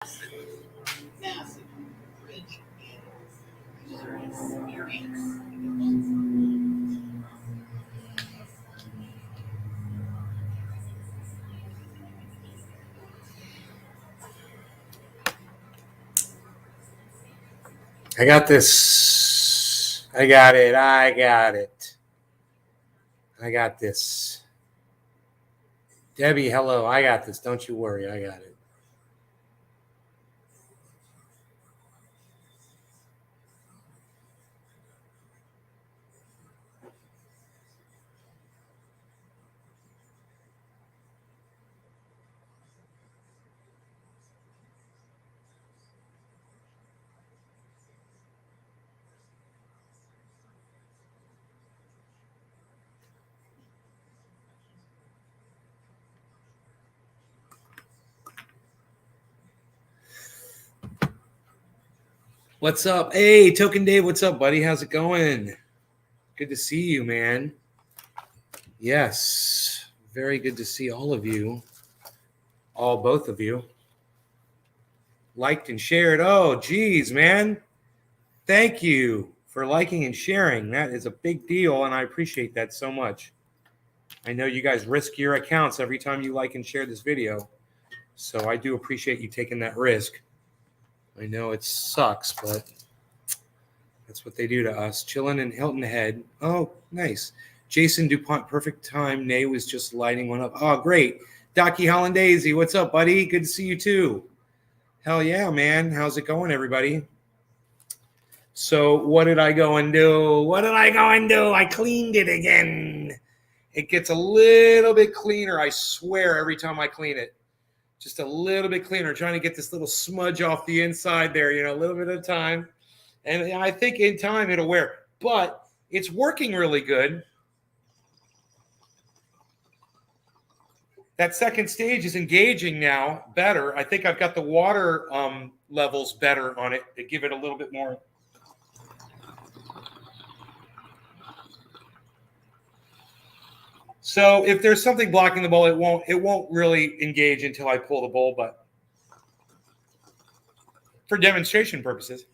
I got this. I got it. I got it. I got this. Debbie, hello. I got this. Don't you worry. I got it. What's up? Hey, Token Dave, what's up, buddy? How's it going? Good to see you, man. Yes, very good to see all of you. Both of you. Liked and shared. Oh, geez, man. Thank you for liking and sharing. That is a big deal, and I appreciate that so much. I know you guys risk your accounts every time you like and share this video, so I do appreciate you taking that risk. I know it sucks, but that's what they do to us. Chilling in Hilton Head. Oh, nice. Jason DuPont, perfect time. Nay was just lighting one up. Oh, great. Docky Hollandaise, what's up, buddy? Good to see you too. Hell yeah, man. How's it going, everybody? So what did I go and do? I cleaned it again. It gets a little bit cleaner, I swear, every time I clean it. Just a little bit cleaner, trying to get this little smudge off the inside there, a little bit at a time. And I think in time it'll wear. But it's working really good. That second stage is engaging now better. I think I've got the water levels better on it to give it a little bit more. So if there's something blocking the bowl, it won't really engage until I pull the bowl, but for demonstration purposes,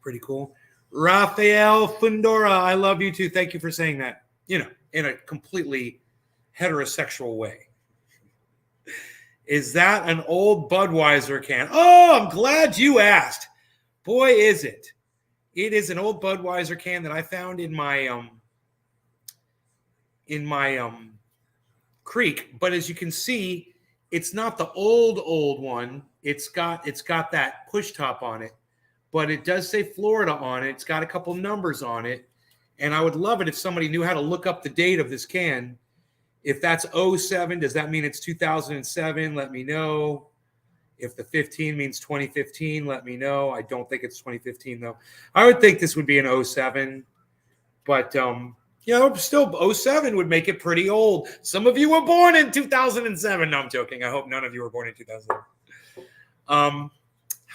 pretty cool. Rafael Fundora, I love you too. Thank you for saying that, in a completely heterosexual way. Is that an old Budweiser can? Oh, I'm glad you asked. Boy, is it. It is an old Budweiser can that I found in my creek, but as you can see, it's not the old one. It's got that push top on it, but it does say Florida on it. It's got a couple numbers on it, and I would love it if somebody knew how to look up the date of this can. If that's 07, does that mean it's 2007? Let me know. If the 15 means 2015, let me know. I don't think it's 2015 though. I would think this would be an 07, but still 07 would make it pretty old. Some of you were born in 2007. No, I'm joking. I hope none of you were born in 2007. How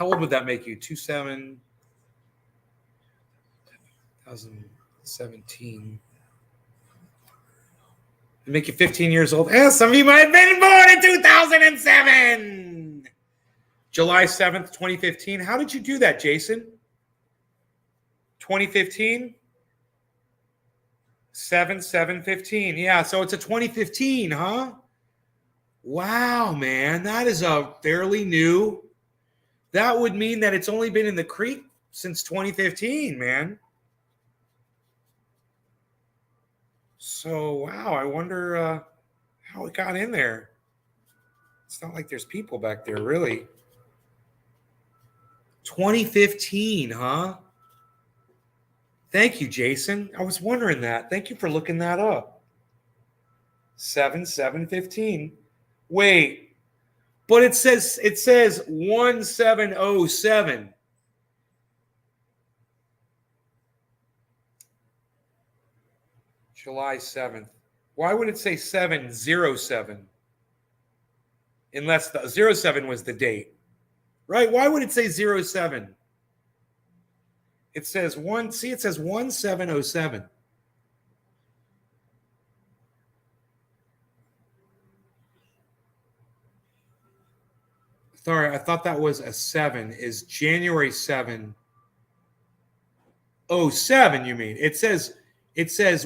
old would that make you? 2017. It'd make you 15 years old. Some of you might have been born in 2007. July 7th, 2015. How did you do that, Jason? 2015? 7/7/15. Yeah, so it's a 2015, huh? Wow, man. That is a fairly new. That would mean that it's only been in the creek since 2015, man. So, wow, I wonder how it got in there. It's not like there's people back there, really. 2015, huh? Thank you, Jason. I was wondering that. Thank you for looking that up. 7/7/15. Wait, but it says 1707. July 7th. Why would it say 7/07? Unless the 07 was the date. Right? Why would it say 07? It says 1707. Sorry, I thought that was a 7. Is January 7? Oh, 7, you mean? It says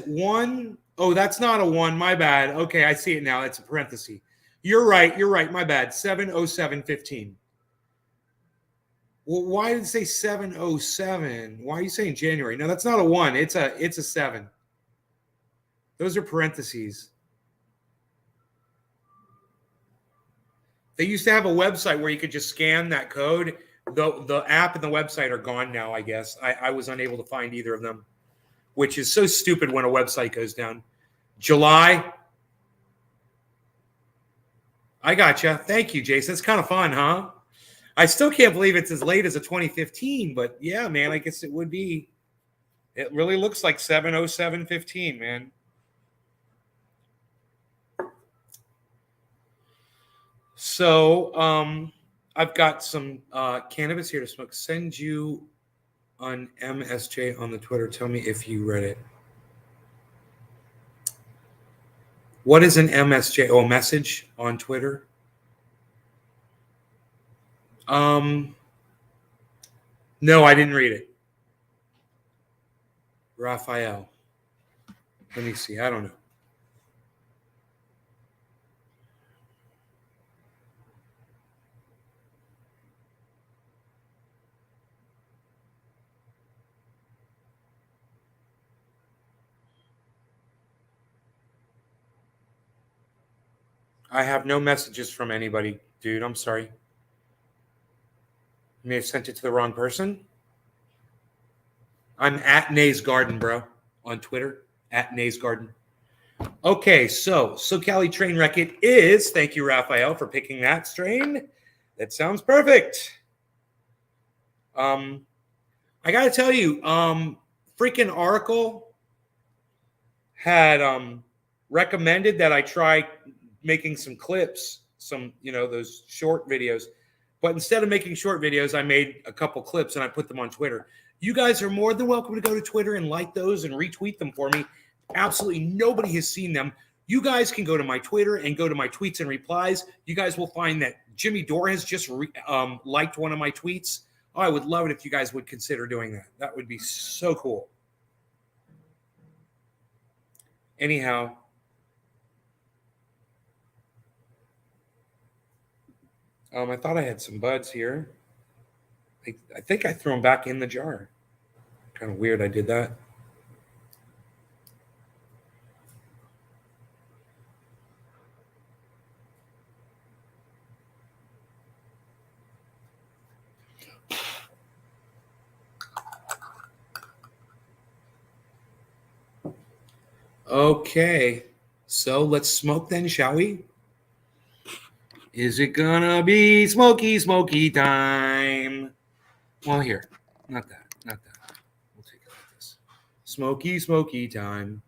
1. Oh, that's not a 1. My bad. Okay, I see it now. It's a parenthesis. You're right. My bad. 7/07/15. Well, why did it say 7/07? Why are you saying January? No, that's not a 1. It's a 7. Those are parentheses. They used to have a website where you could just scan that code. The app and the website are gone now, I guess. I was unable to find either of them, which is so stupid when a website goes down. July. I gotcha. Thank you, Jason. It's kind of fun, huh? I still can't believe it's as late as a 2015, but yeah, man, I guess it would be. It really looks like 7/07/15, man. So I've got some cannabis here to smoke. Send you on MSJ on the Twitter. Tell me if you read it. What is an MSJ? Oh, a message on Twitter? No, I didn't read it. Raphael. Let me see. I don't know. I have no messages from anybody, dude. I'm sorry. You may have sent it to the wrong person. I'm at Nay's Garden, bro, on Twitter. At Nay's Garden. Okay, so Cali train wreck it is. Thank you, Raphael, for picking that strain. That sounds perfect. I gotta tell you, freaking Oracle had recommended that I try making some clips, some those short videos. But instead of making short videos, I made a couple clips and I put them on Twitter. You guys are more than welcome to go to Twitter and like those and retweet them for me. Absolutely nobody has seen them. You guys can go to my Twitter and go to my tweets and replies. You guys will find that Jimmy Dore has just liked one of my tweets. Oh, I would love it if you guys would consider doing that. That would be so cool. Anyhow, I thought I had some buds here. I think I threw them back in the jar. Kind of weird I did that. Okay, so let's smoke then, shall we? Is it gonna be smoky time? Well, here, not that. We'll take it like this. Smoky time.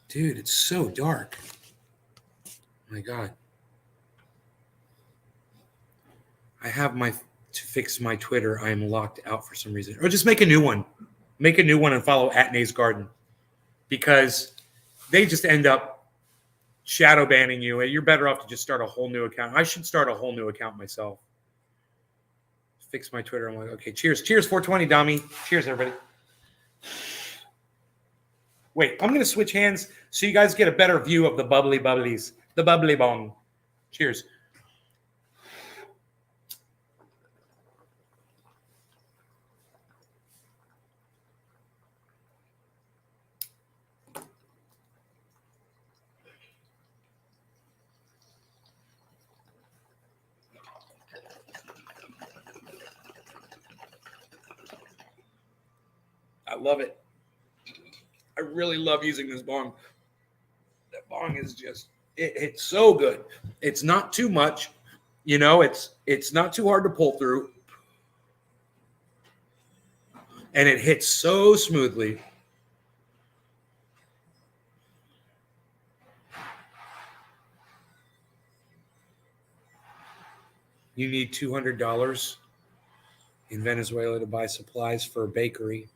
Dude, it's so dark. My God. I have to fix my Twitter. I am locked out for some reason. Or just make a new one. Make a new one and follow at Nay's Garden. Because they just end up shadow banning you. You're better off to just start a whole new account. I should start a whole new account myself. Fix my Twitter. I'm like, okay, cheers. Cheers, 420, Dami. Cheers, everybody. Wait, I'm going to switch hands so you guys get a better view of the bubbly bubblies. The bubbly bong. Cheers. I love it. I really love using this bong. That bong is just it's so good. It's not too much, it's not too hard to pull through. And it hits so smoothly. You need $200 in Venezuela to buy supplies for a bakery.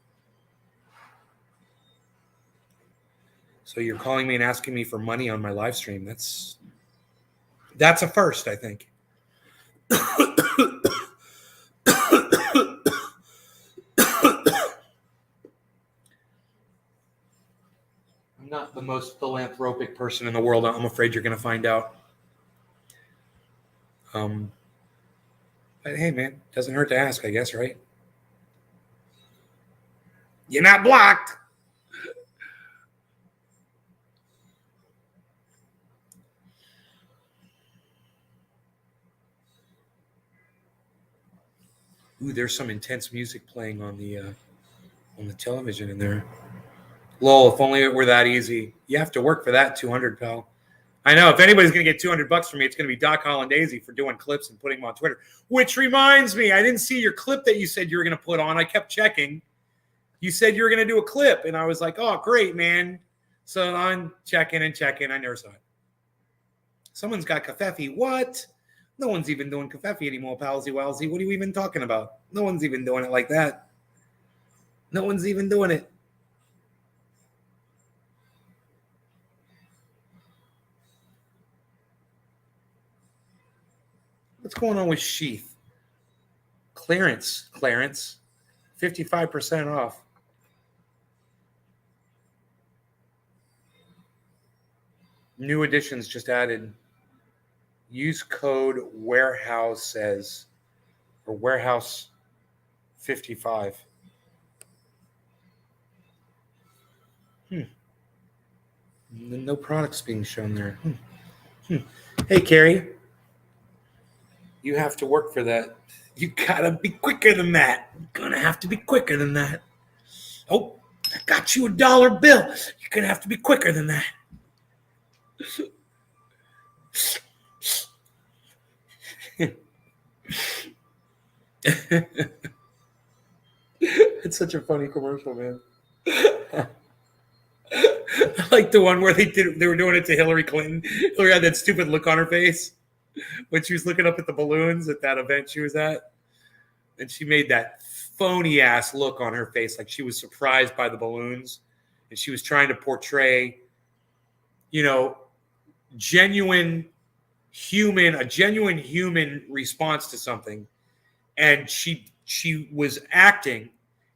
So So you're calling me and asking me for money on my live stream. That's a first, I think. I'm not the most philanthropic person in the world. I'm afraid you're going to find out. But hey, man, doesn't hurt to ask, I guess, right? You're not blocked. Ooh, there's some intense music playing on the television in there. Lol, if only it were that easy. You have to work for that 200, pal. I know. If anybody's going to get $200 from me, it's going to be Doc Hollandaise for doing clips and putting them on Twitter. Which reminds me, I didn't see your clip that you said you were going to put on. I kept checking. You said you were going to do a clip, and I was like, oh, great, man. So I'm checking. I never saw it. Someone's got kafefe. What? No one's even doing kafefe anymore, palsy walsy. What are you even talking about? No one's even doing it like that. No one's even doing it. What's going on with Sheath? Clarence. 55% off. New editions just added. Use code warehouse or warehouse 55. No products being shown there. Hey, Carrie. You have to work for that. You gotta be quicker than that. You're gonna have to be quicker than that. Oh, I got you $1 bill. You're gonna have to be quicker than that. It's such a funny commercial, man. I like the one where they were doing it to Hillary Clinton. Hillary had that stupid look on her face when she was looking up at the balloons at that event she was at. And she made that phony ass look on her face, like she was surprised by the balloons. And she was trying to portray, a genuine human response to something. And she was acting,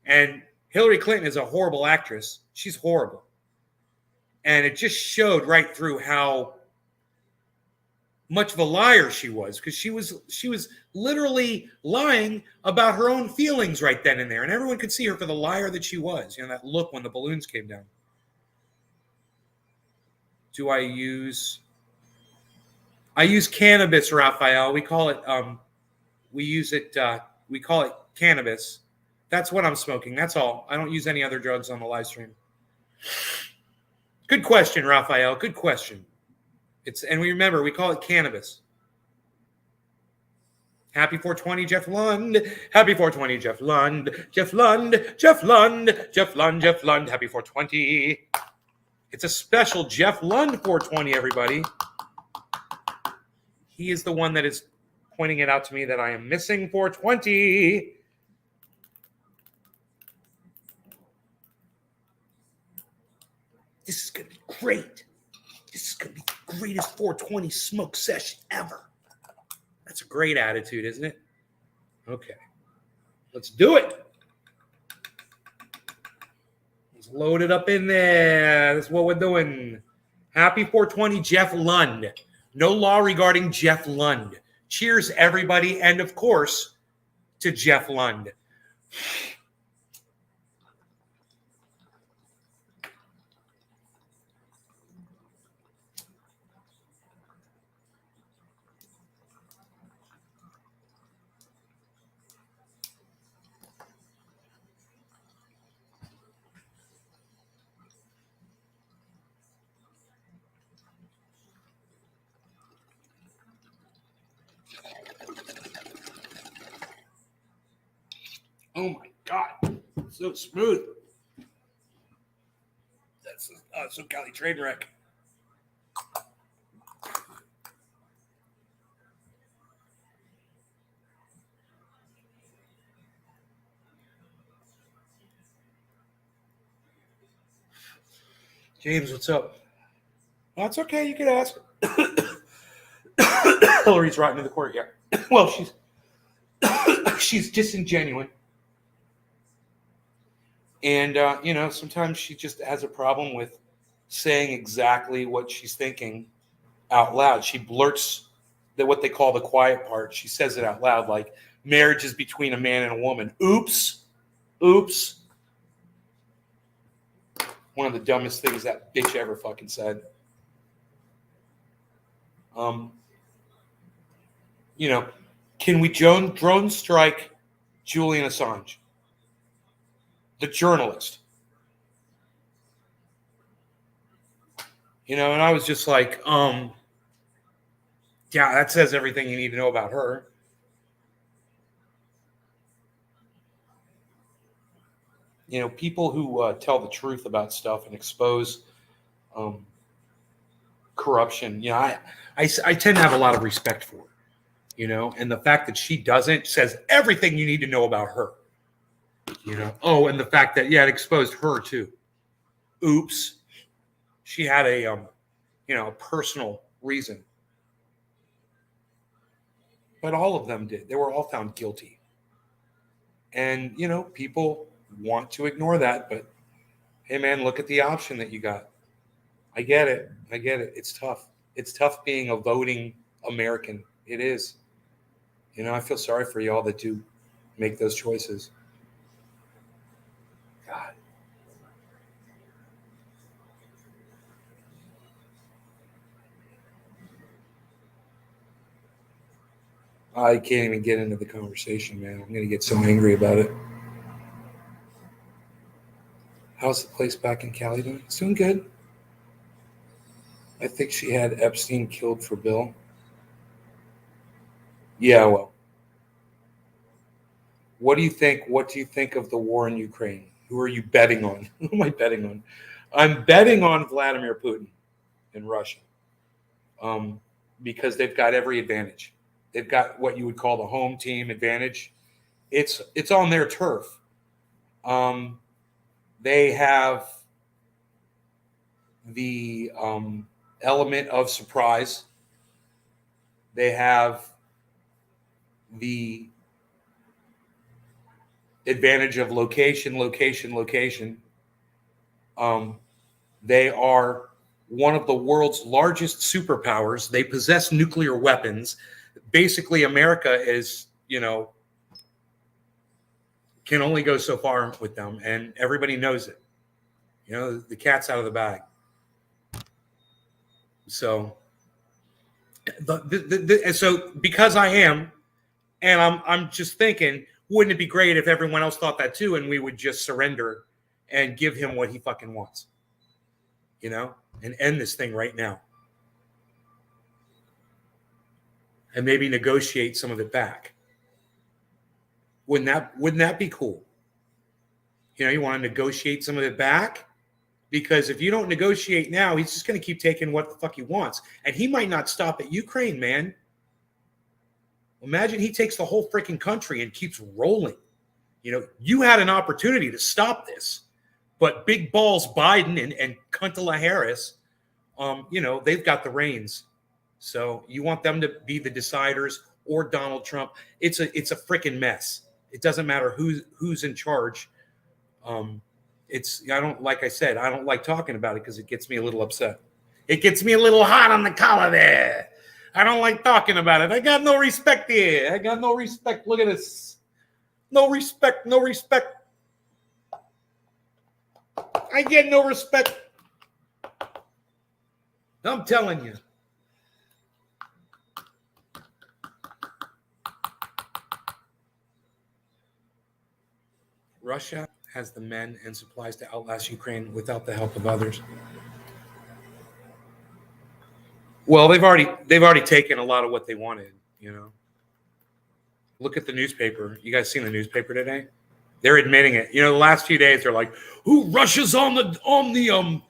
and Hillary Clinton is a horrible actress. She's horrible. And it just showed right through how much of a liar she was, because she was literally lying about her own feelings right then and there, and everyone could see her for the liar that she was. That look when the balloons came down. I use cannabis, Raphael. We call it we call it cannabis. That's what I'm smoking. That's all. I don't use any other drugs on the live stream. Good question, Raphael. Good question. And we remember, we call it cannabis. Happy 420, Jeff Lund. Happy 420, Jeff Lund. Jeff Lund. Jeff Lund. Jeff Lund. Jeff Lund. Happy 420. It's a special Jeff Lund 420, everybody. He is the one that is pointing it out to me that I am missing 420. This is going to be great. This is going to be the greatest 420 smoke session ever. That's a great attitude, isn't it? Okay. Let's do it. Let's load it up in there. That's what we're doing. Happy 420, Jeff Lund. No law regarding Jeff Lund. Cheers, everybody. And, of course, to Jeff Lund. Oh my God, so smooth. That's so Cali train wreck. James, what's up? That's okay. You can ask. Hillary's right into the court. Yeah. Well, she's disingenuous, and sometimes she just has a problem with saying exactly what she's thinking out loud. She blurts what they call the quiet part. She says it out loud, like marriage is between a man and a woman. Oops, oops. One of the dumbest things that bitch ever fucking said. Can we drone strike Julian Assange, the journalist? And I was just like, yeah, that says everything you need to know about her. People who tell the truth about stuff and expose corruption, I tend to have a lot of respect for her, and the fact that she doesn't says everything you need to know about her, Oh, and the fact that, it exposed her too. Oops. She had a personal reason. But all of them did. They were all found guilty. And, people want to ignore that, but hey, man, look at the option that you got. I get it. It's tough. It's tough being a voting American. It is. I feel sorry for y'all that do make those choices. God. I can't even get into the conversation, man. I'm going to get so angry about it. How's the place back in Cali doing? It's doing good. I think she had Epstein killed for Bill. Yeah, well. What do you think? What do you think of the war in Ukraine? Who are you betting on? Who am I betting on? I'm betting on Vladimir Putin in Russia, because they've got every advantage. They've got what you would call the home team advantage. It's on their turf. They have the element of surprise. They have the advantage of location. They are one of the world's largest superpowers. They possess nuclear weapons. Basically, America is, can only go so far with them, and everybody knows it. The cat's out of the bag. So, so because I am, and I'm just thinking, wouldn't it be great if everyone else thought that too, and we would just surrender and give him what he fucking wants, and end this thing right now, and maybe negotiate some of it back. Wouldn't that be cool? You want to negotiate some of it back, because if you don't negotiate now, he's just going to keep taking what the fuck he wants, and he might not stop at Ukraine, man. Imagine he takes the whole freaking country and keeps rolling. You had an opportunity to stop this, but big balls Biden and Kamala Harris, they've got the reins. So you want them to be the deciders, or Donald Trump. It's a freaking mess. It doesn't matter who's in charge. Like I said, I don't like talking about it because it gets me a little upset. It gets me a little hot on the collar there. I don't like talking about it. I got no respect here. I got no respect. Look at this. No respect. I get no respect. I'm telling you. Russia has the men and supplies to outlast Ukraine without the help of others. Well, they've already taken a lot of what they wanted, Look at the newspaper. You guys seen the newspaper today? They're admitting it. The last few days they're like, Russia's on the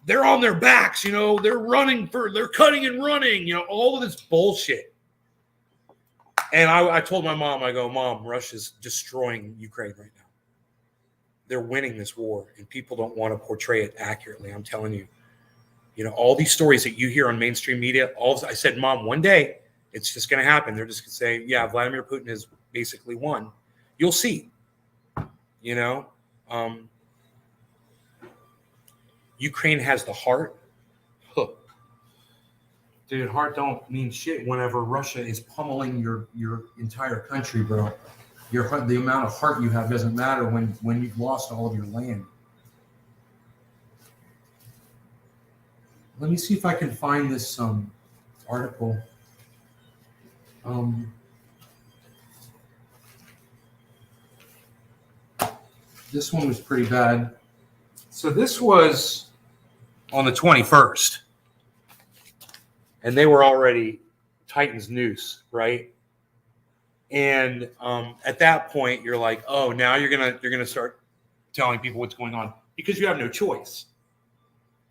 they're on their backs, they're cutting and running, all of this bullshit. And I told my mom, I go, Mom, Russia's destroying Ukraine right now. they're winning this war, and people don't want to portray it accurately. I'm telling you, all these stories that you hear on mainstream media, I said, Mom, one day it's just going to happen. They're just going to say, yeah, Vladimir Putin has basically won. You'll see, Ukraine has the heart. Huh. Dude, heart don't mean shit whenever Russia is pummeling your entire country, bro. The amount of heart you have doesn't matter when you've lost all of your land. Let me see if I can find this article. This one was pretty bad. So this was on the 21st, and they were already Titan's noose, right? And at that point, you're like, oh, now you're gonna start telling people what's going on, because you have no choice.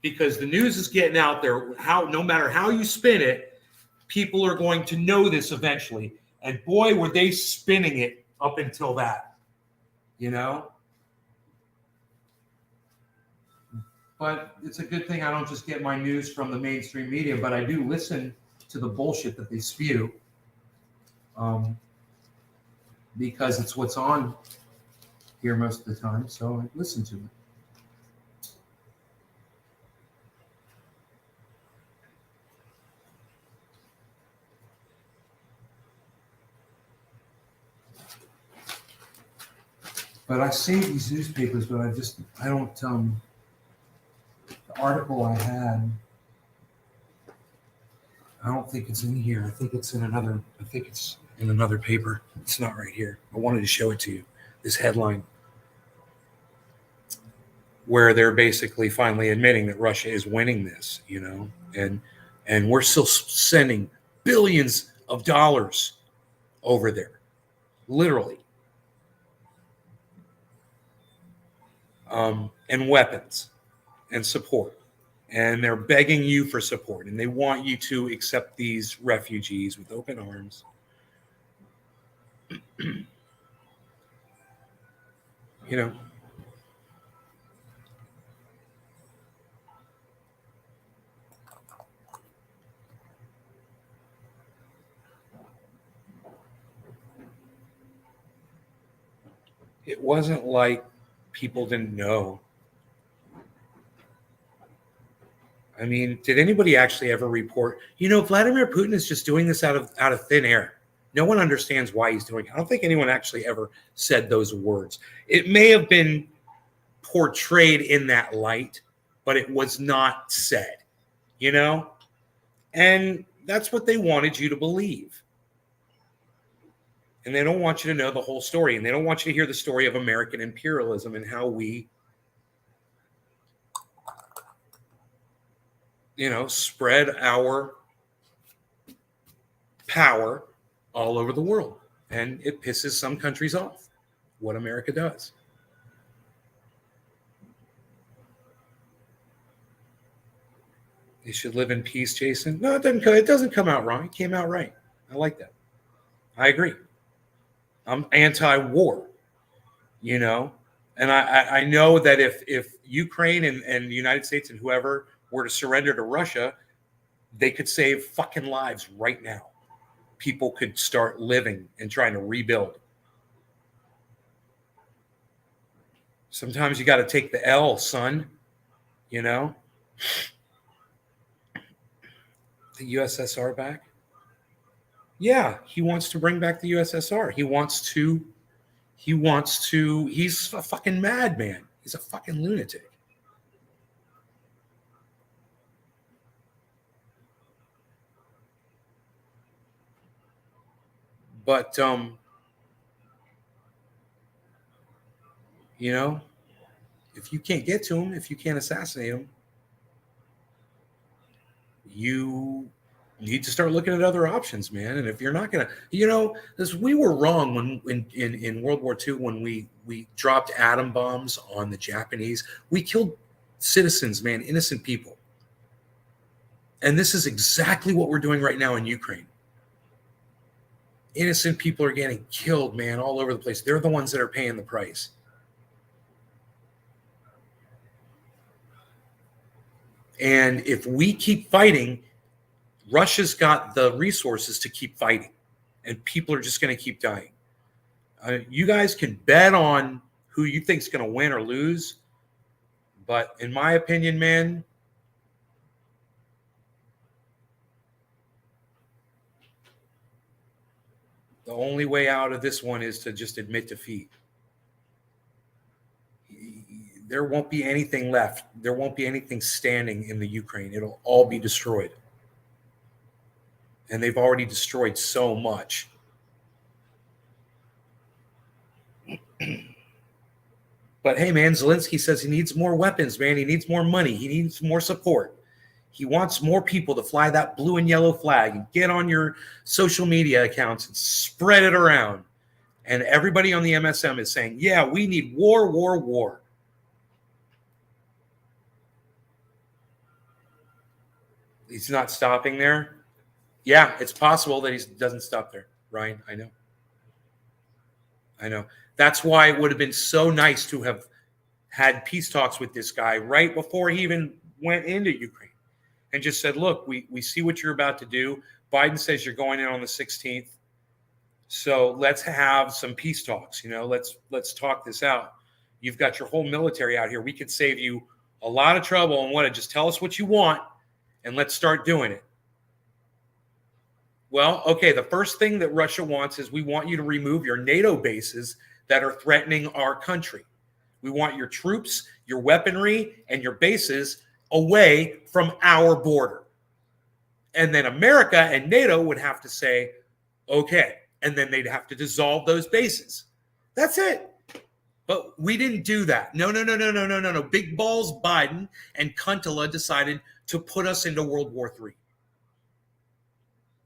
Because the news is getting out there. No matter how you spin it, people are going to know this eventually. And boy, were they spinning it up until that, But it's a good thing I don't just get my news from the mainstream media, but I do listen to the bullshit that they spew, because it's what's on here most of the time. So I listen to it. But I save these newspapers, but I don't, the article I had, I don't think it's in here. I think it's in another paper. It's not right here. I wanted to show it to you. This headline, where they're basically finally admitting that Russia is winning this, and we're still sending billions of dollars over there, literally. And weapons and support. And they're begging you for support. And they want you to accept these refugees with open arms. It wasn't like people didn't know. I mean, did anybody actually ever report, Vladimir Putin is just doing this out of thin air. No one understands why he's doing it. I don't think anyone actually ever said those words. It may have been portrayed in that light, but it was not said, And that's what they wanted you to believe. And they don't want you to know the whole story. And they don't want you to hear the story of American imperialism and how we, spread our power all over the world. And it pisses some countries off what America does. They should live in peace, Jason. No, it doesn't come out wrong. It came out right. I like that. I agree. I'm anti-war, and I know that if Ukraine and the United States and whoever were to surrender to Russia, they could save fucking lives right now. People could start living and trying to rebuild. Sometimes you got to take the L, son, The USSR back? Yeah, he wants to bring back the USSR. He's a fucking madman. He's a fucking lunatic. But, if you can't get to him, if you can't assassinate him, you need to start looking at other options, man. And if you're not going to, we were wrong when in World War II, when we dropped atom bombs on the Japanese, we killed citizens, man, innocent people. And this is exactly what we're doing right now in Ukraine. Innocent people are getting killed, man, all over the place. They're the ones that are paying the price. And if we keep fighting, Russia's got the resources to keep fighting, and people are just going to keep dying. You guys can bet on who you think is going to win or lose, but in my opinion, man, the only way out of this one is to just admit defeat. There won't be anything left. There won't be anything standing in the Ukraine. It'll all be destroyed. And they've already destroyed so much. But hey, man, Zelensky says he needs more weapons, man. He needs more money. He needs more support. He wants more people to fly that blue and yellow flag and get on your social media accounts and spread it around. And everybody on the MSM is saying, yeah, we need war, war, war. He's not stopping there. Yeah, it's possible that he doesn't stop there, Ryan. I know. That's why it would have been so nice to have had peace talks with this guy right before he even went into Ukraine and just said, look, we see what you're about to do. Biden says you're going in on the 16th. So let's have some peace talks. Let's talk this out. You've got your whole military out here. We could save you a lot of trouble and just tell us what you want and let's start doing it. Well, okay, the first thing that Russia wants is we want you to remove your NATO bases that are threatening our country. We want your troops, your weaponry, and your bases away from our border. And then America and NATO would have to say, okay, and then they'd have to dissolve those bases. That's it. But we didn't do that. No. Big balls Biden and Kuntala decided to put us into World War III.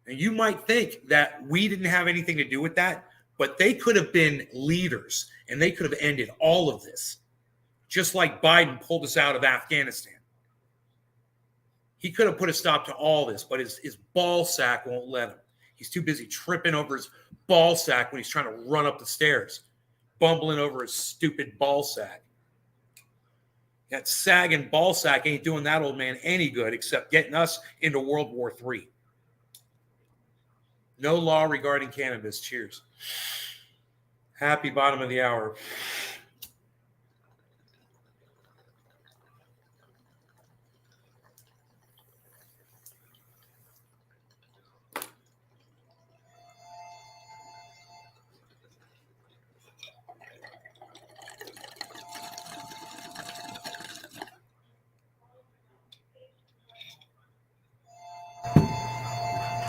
And you might think that we didn't have anything to do with that, but they could have been leaders and they could have ended all of this, just like Biden pulled us out of Afghanistan. He could have put a stop to all this, but his ball sack won't let him. He's too busy tripping over his ball sack when he's trying to run up the stairs, bumbling over his stupid ball sack. That sagging ball sack ain't doing that old man any good except getting us into World War III. No law regarding cannabis. Cheers. Happy bottom of the hour.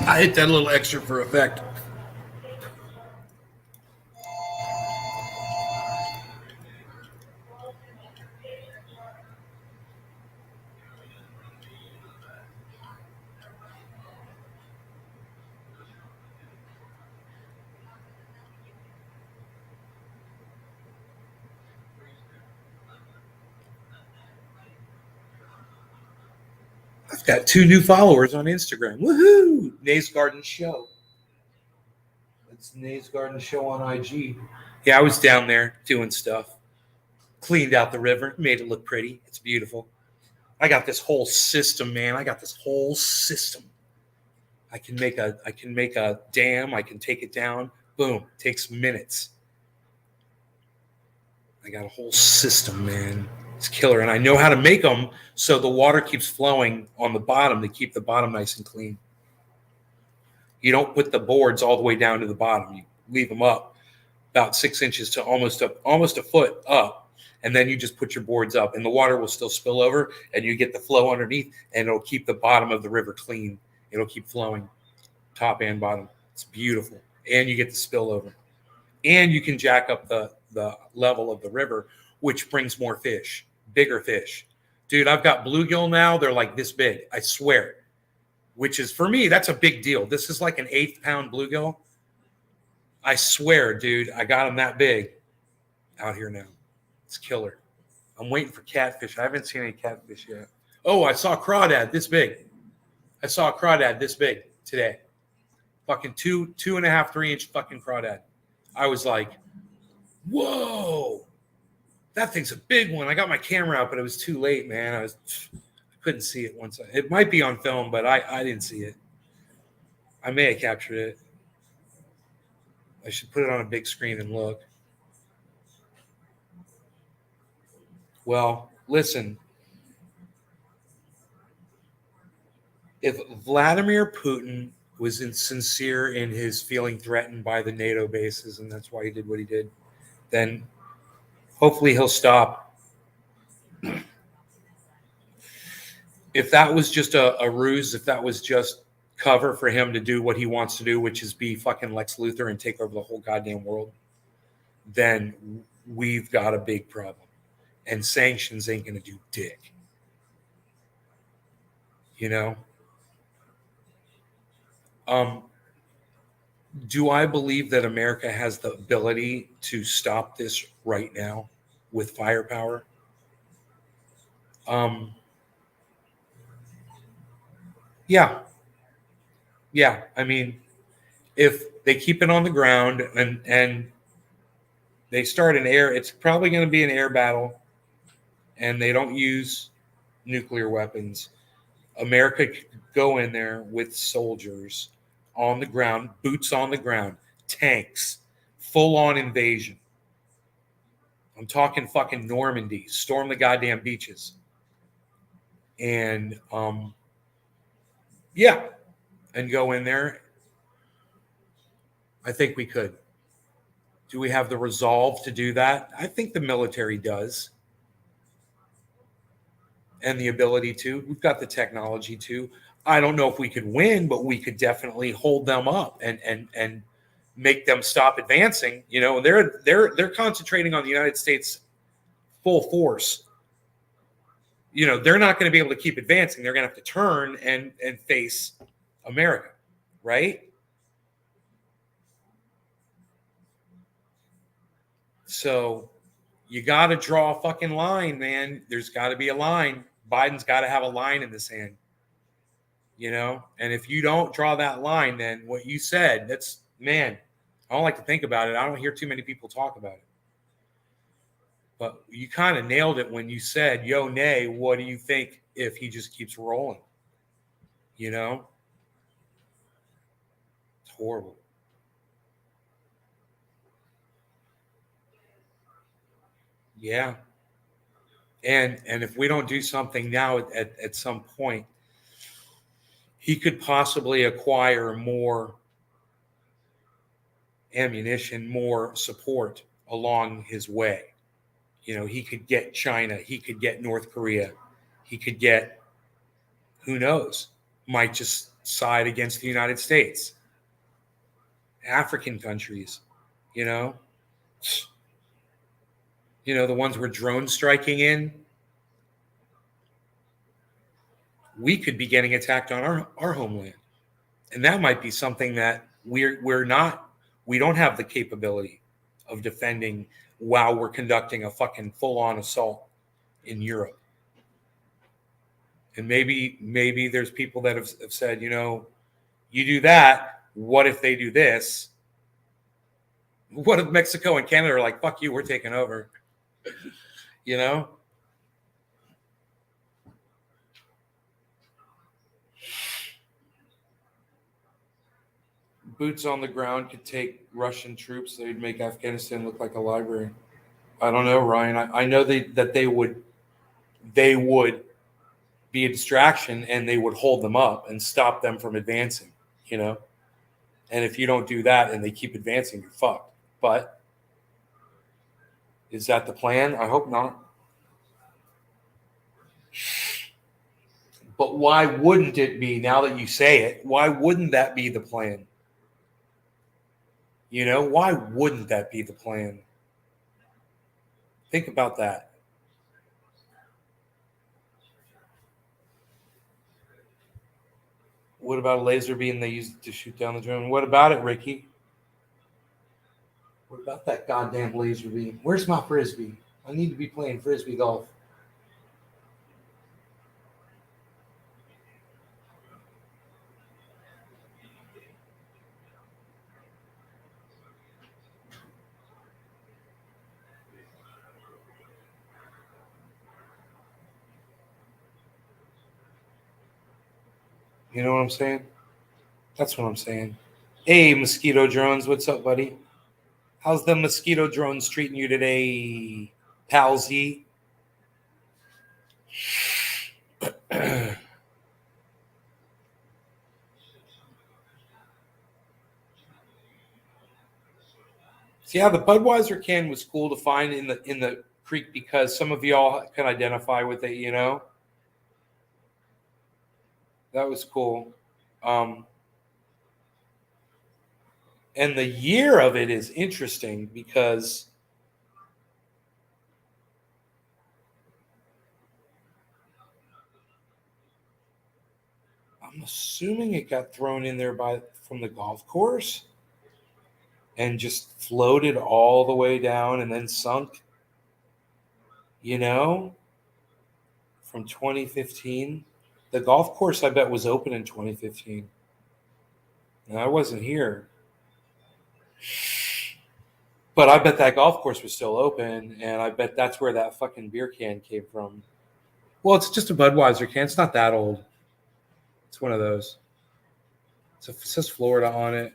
I hit that a little extra for effect. I've got 2 new followers on Instagram. Woohoo! Nays Garden Show. That's Nays Garden Show on IG. Yeah, I was down there doing stuff. Cleaned out the river, made it look pretty. It's beautiful. I got this whole system, man. I got this whole system. I can make a dam. I can take it down. Boom. Takes minutes. I got a whole system, man. It's killer. And I know how to make them so the water keeps flowing on the bottom to keep the bottom nice and clean. You don't put the boards all the way down to the bottom. You leave them up about 6 inches to almost a foot up. And then you just put your boards up and the water will still spill over and you get the flow underneath and it'll keep the bottom of the river clean. It'll keep flowing top and bottom. It's beautiful. And you get the spillover. And you can jack up the level of the river, which brings more fish, bigger fish. Dude, I've got bluegill now. They're like this big, I swear, which is, for me, that's a big deal. This is like an 1/8-pound bluegill. I swear, dude, I got them that big out here now. It's killer. I'm waiting for catfish. I haven't seen any catfish yet. Oh, I saw a crawdad this big. I saw a crawdad this big today. Fucking 2.5, 3-inch fucking crawdad. I was like, whoa, that thing's a big one. I got my camera out, but it was too late, man. I couldn't see it once. It might be on film, but I didn't see it. I may have captured it. I should put it on a big screen and look. Well, listen. If Vladimir Putin was sincere in his feeling threatened by the NATO bases, and that's why he did what he did, then hopefully he'll stop. If that was just a ruse, if that was just cover for him to do what he wants to do, which is be fucking Lex Luthor and take over the whole goddamn world, then we've got a big problem. And sanctions ain't going to do dick. You know? Do I believe that America has the ability to stop this right now with firepower? Yeah. Yeah. I mean, if they keep it on the ground and they start an air, it's probably going to be an air battle, and they don't use nuclear weapons. America could go in there with soldiers on the ground, boots on the ground, tanks, full on invasion. I'm talking fucking Normandy, storm the goddamn beaches. And yeah, and go in there. I think we could. Do we have the resolve to do that? I think the military does. And the ability to. We've got the technology to. I don't know if we could win, but we could definitely hold them up and make them stop advancing. You know, they're concentrating on the United States full force. You know, they're not going to be able to keep advancing. They're going to have to turn and face America, right? So you got to draw a fucking line, man. There's got to be a line. Biden's got to have a line in the sand, you know? And if you don't draw that line, then what you said, that's, man, I don't like to think about it. I don't hear too many people talk about it. But you kind of nailed it when you said, yo, Nay, what do you think if he just keeps rolling? You know? It's horrible. Yeah. And if we don't do something now at some point, he could possibly acquire more ammunition, more support along his way. You know, he could get China, he could get North Korea, he could get, who knows, might just side against the United States, African countries, you know, the ones we're drone striking in. We could be getting attacked on our homeland. And that might be something that we don't have the capability of defending while we're conducting a fucking full-on assault in Europe. And maybe there's people that have said, you know, you do that, what if they do this? What if Mexico and Canada are like, fuck you, we're taking over? You know? Boots on the ground could take Russian troops. They'd make Afghanistan look like a library. I don't know, Ryan. I know that they would be a distraction, and they would hold them up and stop them from advancing, you know? And if you don't do that and they keep advancing, you're fucked. But is that the plan? I hope not. But why wouldn't it be, now that you say it, why wouldn't that be the plan? You know, why wouldn't that be the plan? Think about that. What about a laser beam they used to shoot down the drone? What about it, Ricky? What about that goddamn laser beam? Where's my frisbee? I need to be playing frisbee golf. You know what I'm saying? That's what I'm saying. Hey, mosquito drones, what's up, buddy? How's the mosquito drones treating you today, palsy? So yeah, the Budweiser can was cool to find in the creek because some of y'all can identify with it. You know, that was cool. And the year of it is interesting because I'm assuming it got thrown in there from the golf course and just floated all the way down and then sunk. You know, from 2015. The golf course, I bet, was open in 2015. And I wasn't here. But I bet that golf course was still open, and I bet that's where that fucking beer can came from. Well, it's just a Budweiser can. It's not that old. It's one of those. It says Florida on it,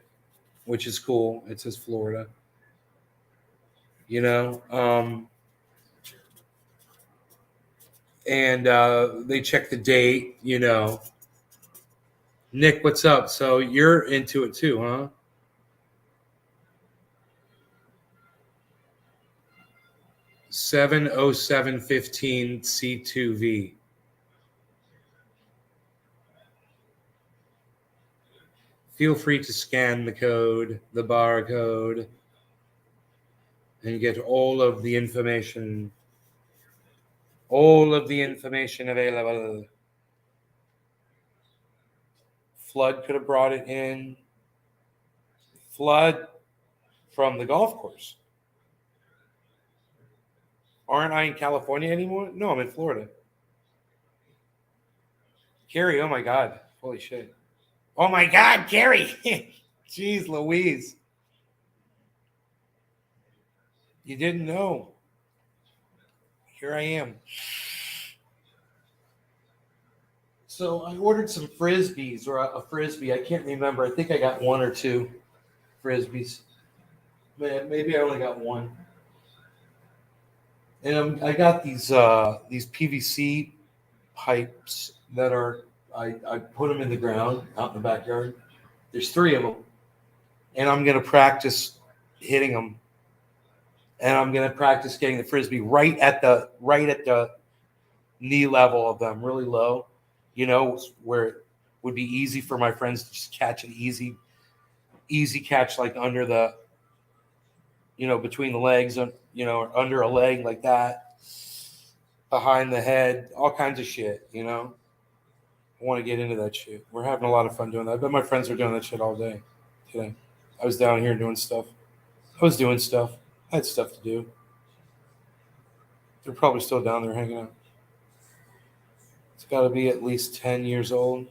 which is cool. It says Florida. You know? And they check the date, you know. Nick, what's up? So you're into it too, huh? 70715 C2V. Feel free to scan the code, the barcode, and get all of the information available. Flood could have brought it in. Flood from the golf course. Aren't I in California anymore? No, I'm in Florida. Carrie, oh my God. Holy shit. Oh my God, Carrie. Jeez Louise. You didn't know. Here I am. So I ordered some Frisbees or a Frisbee. I can't remember. I think I got one or two Frisbees. Maybe I only got one. And I got these PVC pipes that are I put them in the ground out in the backyard. There's 3 of them, and I'm gonna practice hitting them, and I'm gonna practice getting the Frisbee right at the knee level of them, really low, you know, where it would be easy for my friends to just catch an easy catch, like under the, you know, between the legs, you know, or under a leg like that, behind the head, all kinds of shit, you know. I want to get into that shit. We're having a lot of fun doing that. I bet my friends are doing that shit all day today. I was down here doing stuff. I had stuff to do. They're probably still down there hanging out. It's got to be at least 10 years old.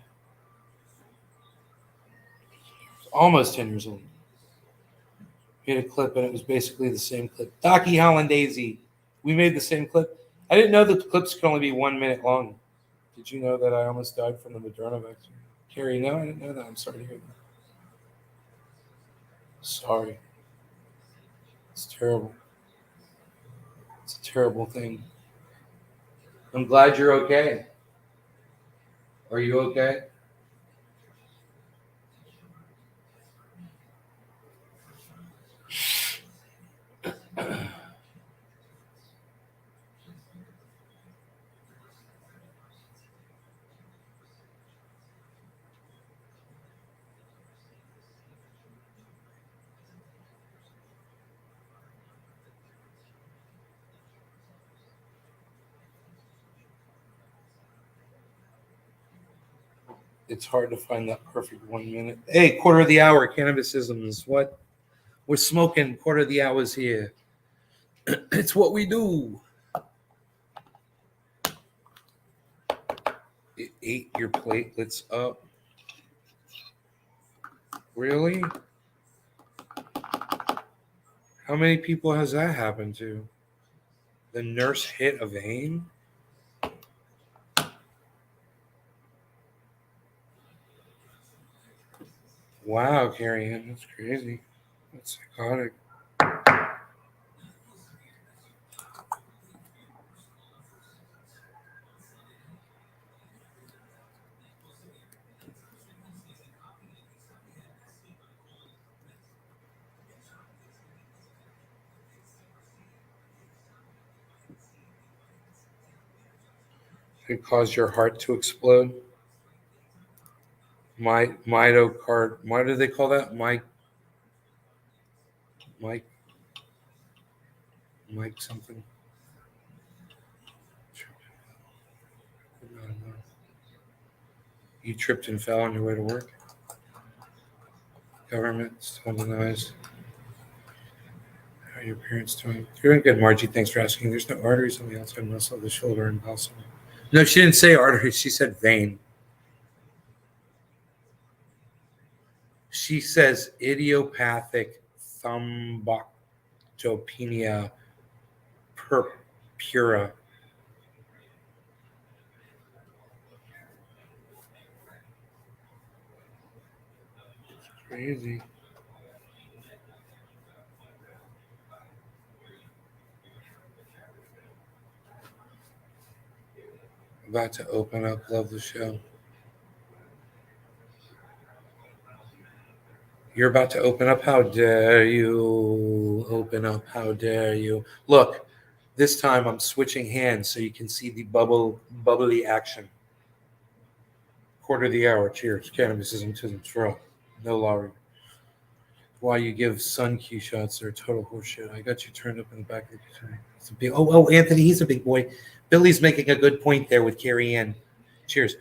Almost 10 years old. Made a clip, and it was basically the same clip. Docky Hollandaise. We made the same clip. I didn't know that the clips could only be 1 minute long. Did you know that I almost died from the Moderna vaccine? Carrie, no, I didn't know that. I'm sorry to hear that. Sorry. It's terrible. It's a terrible thing. I'm glad you're okay. Are you okay? It's hard to find that perfect 1 minute. Hey, quarter of the hour, cannabisisms. What? We're smoking quarter of the hours here. It's what we do. It ate your platelets up. Really? How many people has that happened to? The nurse hit a vein? Wow, Carrie Ann, that's crazy. That's psychotic. It caused your heart to explode. Mitocard. Why do they call that? Mike, Mike something. You tripped and fell on your way to work. Government still denies. How are your parents doing? Doing good, Margie. Thanks for asking. There's no arteries on the outside muscle of the shoulder and impossible. No, she didn't say arteries. She said vein. She says idiopathic thrombocytopenia purpura. Crazy. About to open up. Love the show. You're about to open up. How dare you open up? How dare you? Look, this time I'm switching hands so you can see the bubbly action. Quarter of the hour. Cheers. Cannabis isn't for all. No law. Why you give sun Q shots? They're total horseshit. I got you turned up in the back of the it's a big. Oh, Anthony, he's a big boy. Billy's making a good point there with Carrie Ann. Cheers.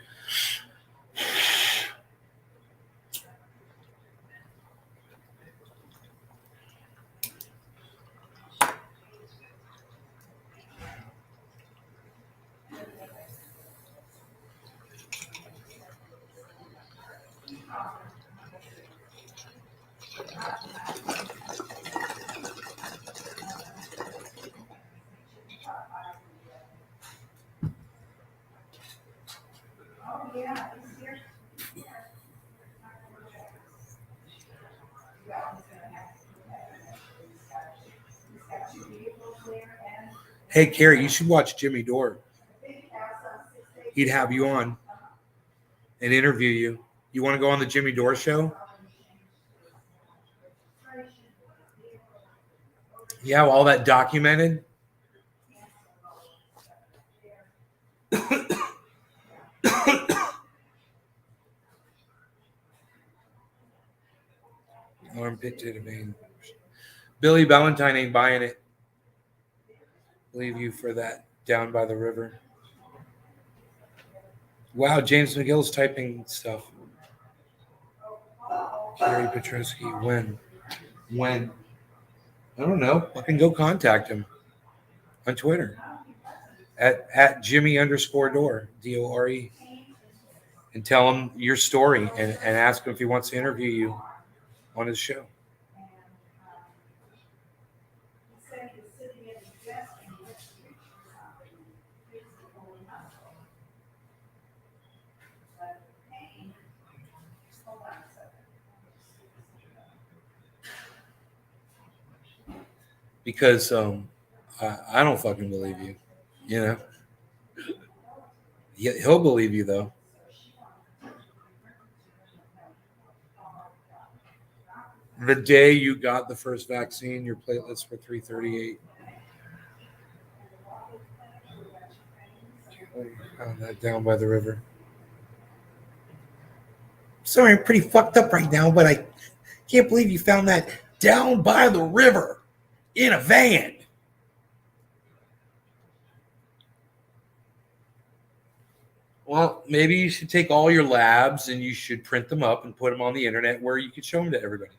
Hey, Carrie, you should watch Jimmy Dore. He'd have you on and interview you. You want to go on the Jimmy Dore show? Yeah, all that documented. Armpit data vein. Billy Valentine ain't buying it. Leave you for that down by the river. Wow, James McGill's typing stuff. Kerry Petruski, when? When? I don't know. I can go contact him on Twitter at Jimmy_Dore, Dore, and tell him your story and ask him if he wants to interview you on his show. Because I don't fucking believe you. You know? He'll believe you, though. The day you got the first vaccine, your platelets were 338. Found that down by the river. Sorry, I'm pretty fucked up right now, but I can't believe you found that down by the river in a van. Well, maybe you should take all your labs and you should print them up and put them on the internet where you could show them to everybody.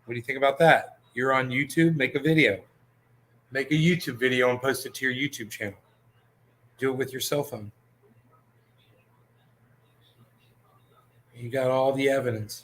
What do you think about that? You're on YouTube, make a video. Make a YouTube video and post it to your YouTube channel. Do it with your cell phone. You got all the evidence.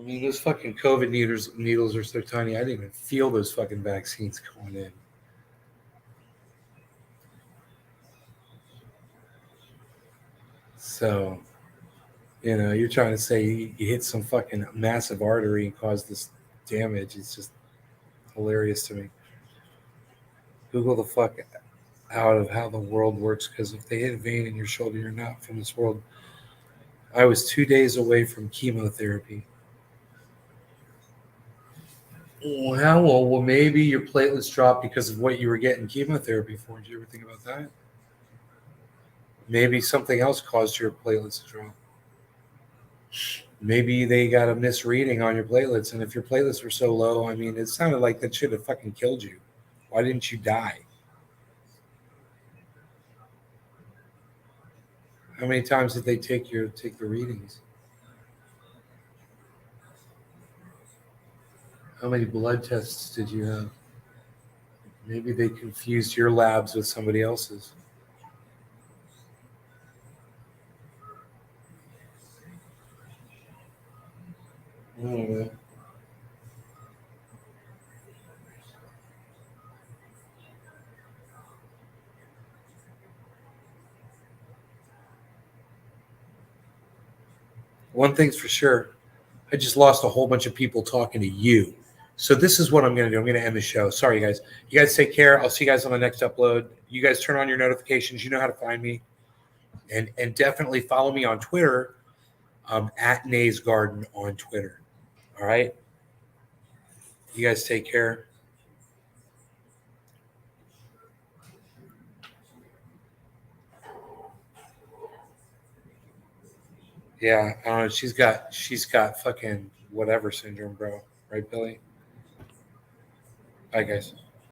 I mean, those fucking COVID needles are so tiny. I didn't even feel those fucking vaccines going in. So, you're trying to say you hit some fucking massive artery and cause this damage. It's just hilarious to me. Google the fuck out of how the world works, because if they hit a vein in your shoulder, you're not from this world. I was 2 days away from chemotherapy. Well, maybe your platelets dropped because of what you were getting chemotherapy for. Did you ever think about that? Maybe something else caused your platelets to drop. Maybe they got a misreading on your platelets, and if your platelets were so low, I mean, it sounded like that should have fucking killed you. Why didn't you die? How many times did they take the readings? How many blood tests did you have? Maybe they confused your labs with somebody else's. Mm. One thing's for sure, I just lost a whole bunch of people talking to you. So this is what I'm going to do. I'm going to end the show. Sorry, guys. You guys take care. I'll see you guys on the next upload. You guys turn on your notifications. You know how to find me. And definitely follow me on Twitter, at Nays Garden on Twitter. All right? You guys take care. Yeah, I don't know. She's got fucking whatever syndrome, bro. Right, Billy? Bye, guys.